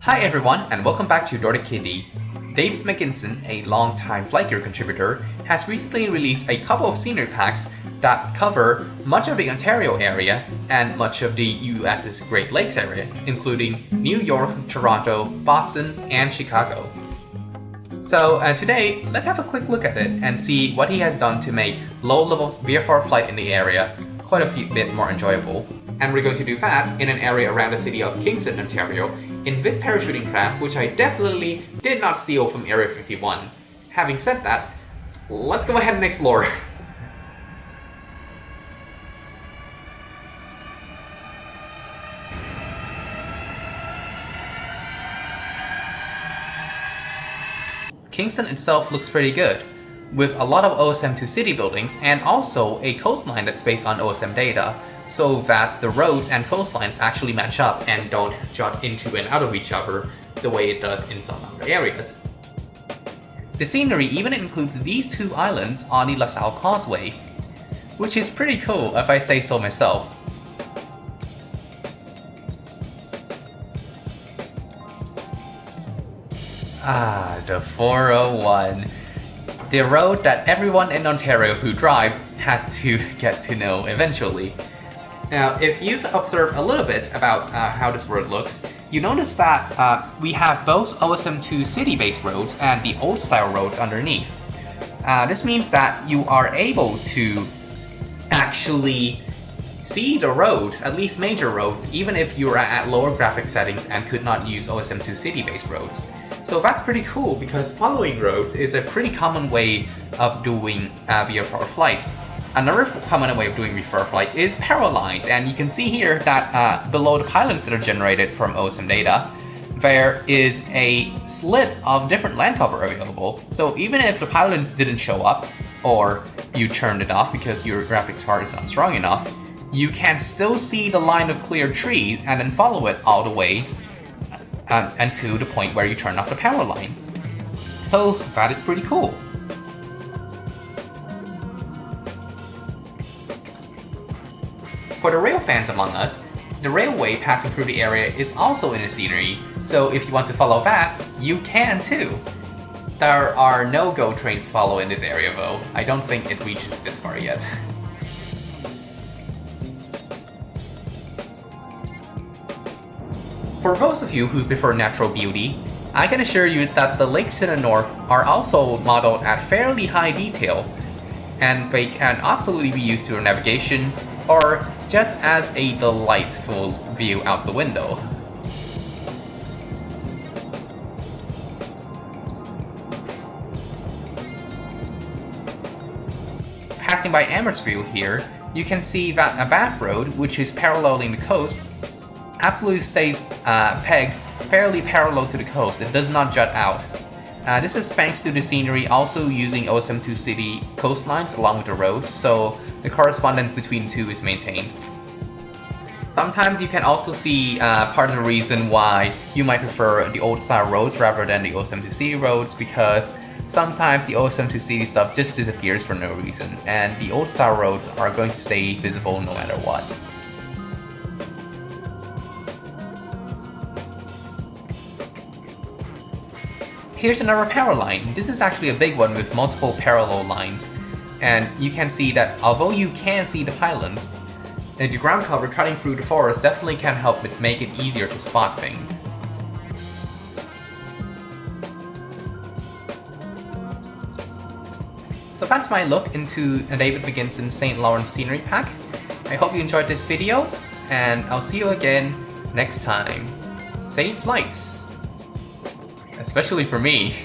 Hi everyone, and welcome back to Nordic Kitty. Dave Megginson, a longtime FlightGear contributor, has recently released a couple of scenery packs that cover much of the Ontario area and much of the US's Great Lakes area, including New York, Toronto, Boston, and Chicago. So today, let's have a quick look at it and see what he has done to make low-level VFR flight in the area quite a bit more enjoyable. And we're going to do that in an area around the city of Kingston, Ontario, in this parachuting craft, which I definitely did not steal from Area 51. Having said that, let's go ahead and explore. Kingston itself looks pretty good, with a lot of OSM2 city buildings and also a coastline that's based on OSM data, so that the roads and coastlines actually match up and don't jut into and out of each other the way it does in some other areas. The scenery even includes these two islands on the LaSalle Causeway, which is pretty cool if I say so myself. The 401. The road that everyone in Ontario who drives has to get to know eventually. Now, if you've observed a little bit about how this road looks, you notice that we have both OSM2 city-based roads and the old-style roads underneath. This means that you are able to actually see the roads, at least major roads, even if you're at lower graphic settings and could not use OSM2 city-based roads. So that's pretty cool because following roads is a pretty common way of doing VFR flight. Another common way of doing VFR flight is parallel lines, and you can see here that below the pylons that are generated from OSM data, there is a slit of different land cover available. So even if the pylons didn't show up, or you turned it off because your graphics card is not strong enough, you can still see the line of clear trees and then follow it all the way and to the point where you turn off the power line. So that is pretty cool. For the rail fans among us, the railway passing through the area is also in the scenery, so if you want to follow that, you can too. There are no GO trains to follow in this area though. I don't think it reaches this far yet. For those of you who prefer natural beauty, I can assure you that the lakes to the north are also modeled at fairly high detail, and they can absolutely be used to navigation or just as a delightful view out the window. Passing by Amherstville here, you can see that a Bath Road, which is paralleling the coast, absolutely stays pegged fairly parallel to the coast. It does not jut out. This is thanks to the scenery also using OSM2 city coastlines along with the roads, so the correspondence between the two is maintained. Sometimes you can also see part of the reason why you might prefer the old style roads rather than the OSM2 city roads, because sometimes the OSM2 city stuff just disappears for no reason, and the old style roads are going to stay visible no matter what. Here's another power line. This is actually a big one with multiple parallel lines, and you can see that although you can see the pylons, the ground cover cutting through the forest definitely can help make it easier to spot things. So that's my look into David Megginson's St. Lawrence scenery pack. I hope you enjoyed this video, and I'll see you again next time. Safe flights! Especially for me.